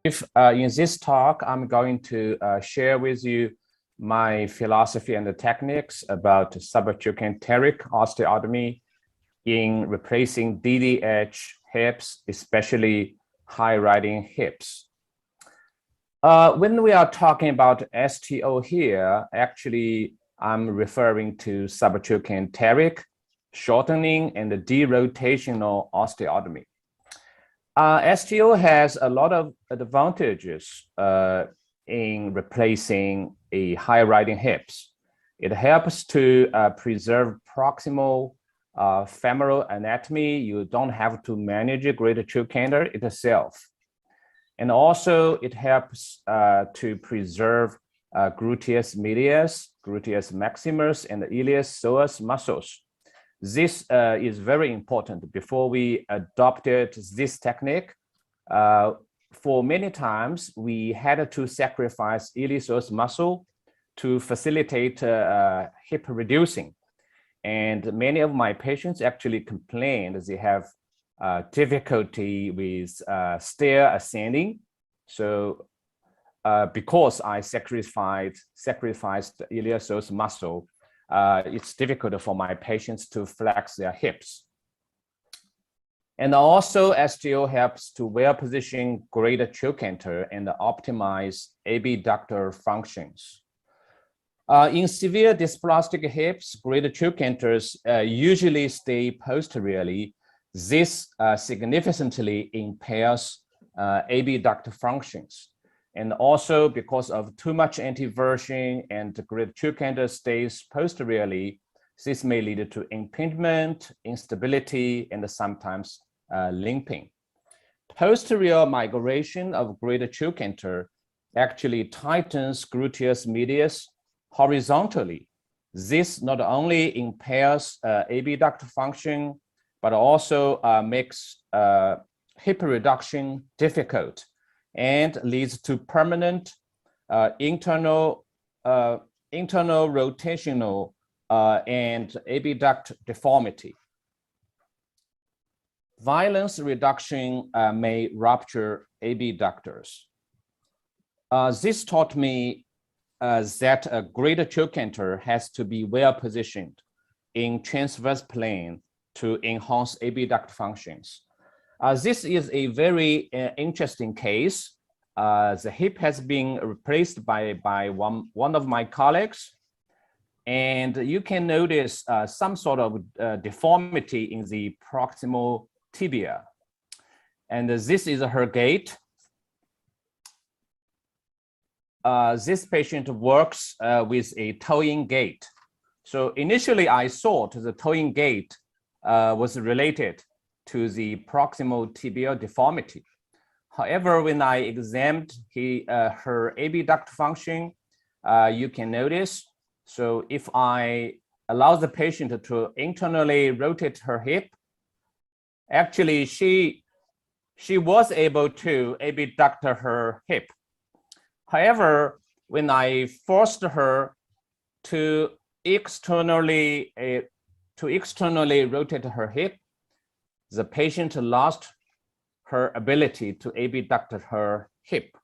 In this talk, I'm going to share with you my philosophy and the techniques about subtrochanteric osteotomy in replacing DDH hips, especially high riding hips. When we are talking about STO here, actually, I'm referring to subtrochanteric shortening and the derotational osteotomy. STO has a lot of advantages in replacing a high riding hips. It helps to preserve proximal femoral anatomy. You don't have to manage a greater trochanter itself. And also it helps to preserve gluteus medius, gluteus maximus, and the ilius psoas muscles. This is very important. Before we adopted this technique, for many times we had to sacrifice ilius psoas muscle to facilitate hip reducing. And many of my patients actually complained they have difficulty with stair ascending. So because I sacrificed the ilius psoas muscle, it's difficult for my patients to flex their hips. And also STO helps to well position greater trochanter and optimize abductor functions. In severe dysplastic hips, greater trochanters usually stay posteriorly. This significantly impairs abductor functions. And also because of too much anteversion and the greater trochanter stays posteriorly, this may lead to impingement, instability, and sometimes limping. Posterior migration of greater trochanter actually tightens gluteus medius horizontally. This not only impairs abductor function, but also makes hip reduction difficult and leads to permanent internal rotational and abduct deformity. Violence reduction may rupture abductors. This taught me that a greater trochanter has to be well positioned in transverse plane to enhance abduct functions. This is a very interesting case. The hip has been replaced by one of my colleagues, and you can notice some sort of deformity in the proximal tibia. And this is her gait. This patient works with a toe-in gait. So initially I thought the toe-in gait was related to the proximal tibial deformity. However, when I examined her abduct function, you can notice. So if I allow the patient to internally rotate her hip, actually she was able to abduct her hip. However, when I forced her to externally rotate her hip, the patient lost her ability to abduct her hip.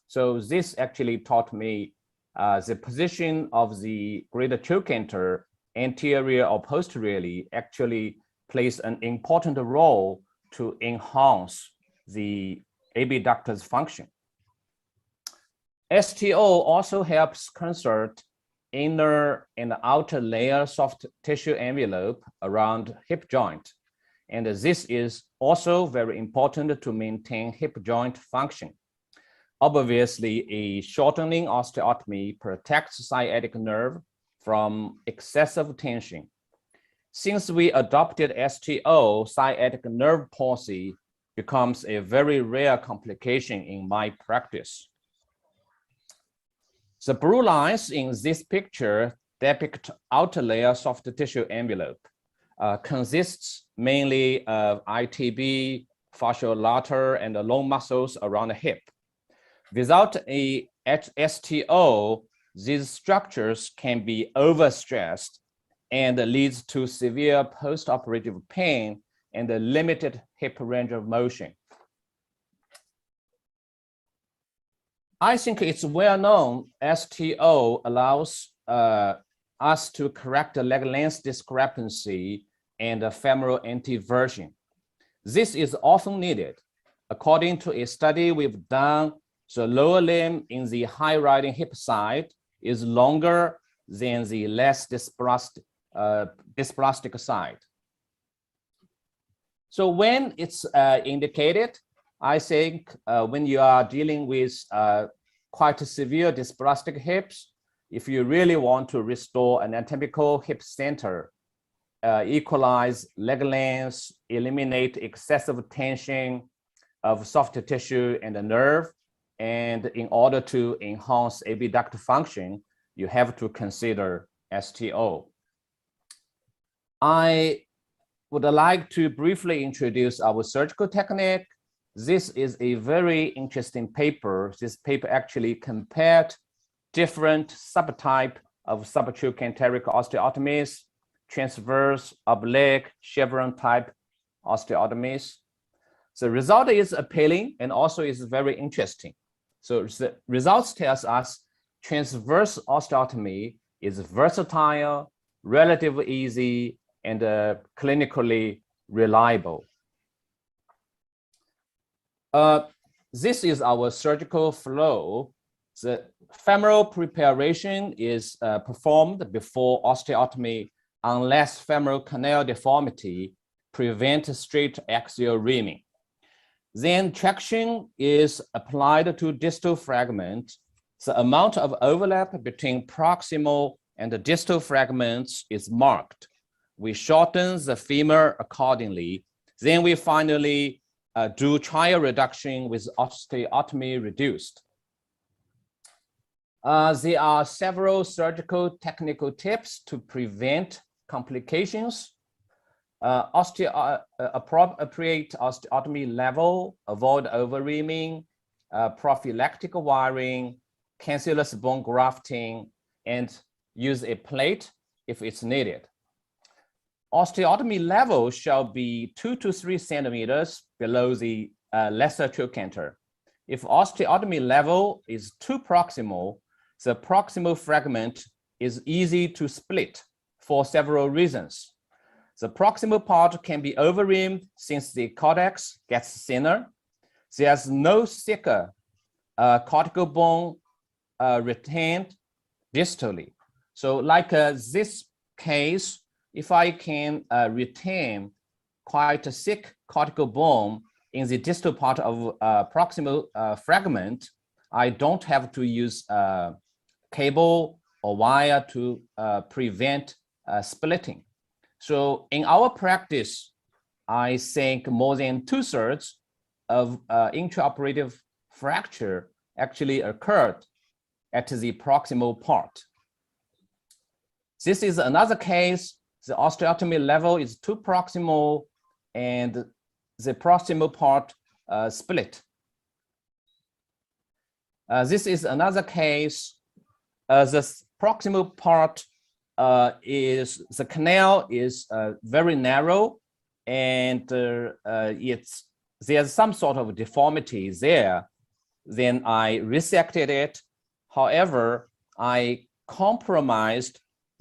So this actually taught me the position of the greater trochanter anterior or posteriorly actually plays an important role to enhance the abductor's function. STO also helps conserve inner and outer layer soft tissue envelope around hip joint. And this is also very important to maintain hip joint function. Obviously, a shortening osteotomy protects sciatic nerve from excessive tension. Since we adopted STO, sciatic nerve palsy becomes a very rare complication in my practice. The blue lines in this picture depict outer layer soft tissue envelope. Consists mainly of ITB, fascial lata, and the long muscles around the hip. Without a STO, these structures can be overstressed and leads to severe postoperative pain and a limited hip range of motion. I think it's well known STO allows us to correct the leg length discrepancy and the femoral anteversion. This is often needed. According to a study we've done, the lower limb in the high riding hip side is longer than the less dysplastic side. So when it's indicated, I think when you are dealing with quite severe dysplastic hips, if you really want to restore an anatomical hip center, equalize leg length, eliminate excessive tension of soft tissue and the nerve, and in order to enhance abductor function, you have to consider STO. I would like to briefly introduce our surgical technique. This is a very interesting paper. This paper actually compared different subtype of subtrochanteric osteotomies, transverse, oblique, chevron type osteotomies. The result is appealing and also is very interesting. So the results tells us transverse osteotomy is versatile, relatively easy, and clinically reliable. This is our surgical flow. The femoral preparation is performed before osteotomy unless femoral canal deformity prevents straight axial reaming. Then traction is applied to distal fragment. The amount of overlap between proximal and the distal fragments is marked. We shorten the femur accordingly. Then we finally do trial reduction with osteotomy reduced. There are several surgical technical tips to prevent complications. Appropriate osteotomy level, avoid overreaming, prophylactic wiring, cancellous bone grafting, and use a plate if it's needed. Osteotomy level shall be 2 to 3 centimeters below the lesser trochanter. If osteotomy level is too proximal, the proximal fragment is easy to split for several reasons. The proximal part can be overreamed since the cortex gets thinner. There's no thicker cortical bone retained distally. So like this case, if I can retain quite a thick cortical bone in the distal part of proximal fragment, I don't have to use cable or wire to prevent splitting. So in our practice, I think more than 2/3 of intraoperative fracture actually occurred at the proximal part. This is another case. The osteotomy level is too proximal and the proximal part split. This is another case. The proximal part the canal is very narrow and there's some sort of deformity there. Then I resected it. However, I compromised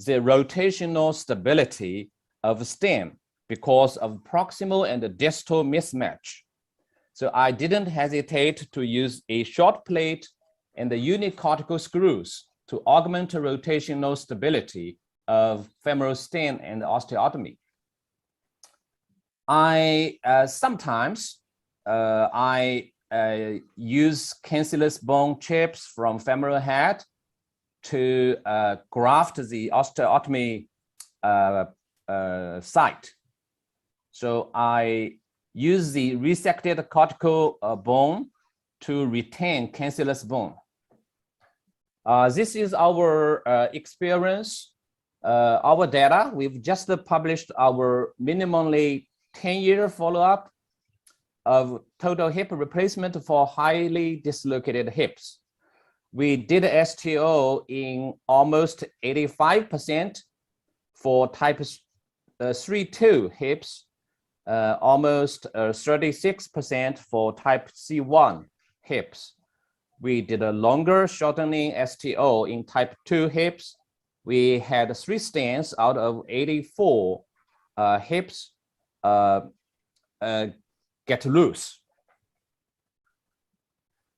the rotational stability of stem because of proximal and distal mismatch. So I didn't hesitate to use a short plate and the unicortical screws to augment the rotational stability of femoral stem and osteotomy. Sometimes use cancellous bone chips from femoral head to graft the osteotomy site. So I use the resected cortical bone to retain cancellous bone. This is our experience, our data. We've just published our minimally 10-year follow-up of total hip replacement for highly dislocated hips. We did STO in almost 85% for type 3-2 hips, almost 36% for type C1 hips. we did a longer shortening STO in type 2 hips. We had 3 stents out of 84 hips get loose.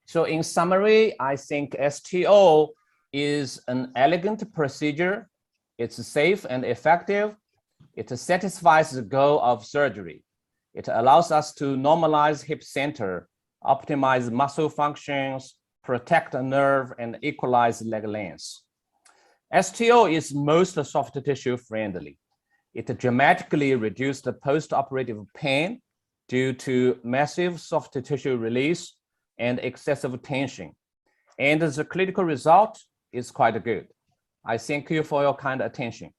So in summary, I think STO is an elegant procedure. It's safe and effective. It satisfies the goal of surgery. It allows us to normalize hip center, optimize muscle functions, protect the nerve, and equalize leg length. STO is most soft tissue friendly. It dramatically reduced the post-operative pain due to massive soft tissue release and excessive tension. And the clinical result is quite good. I thank you for your kind attention.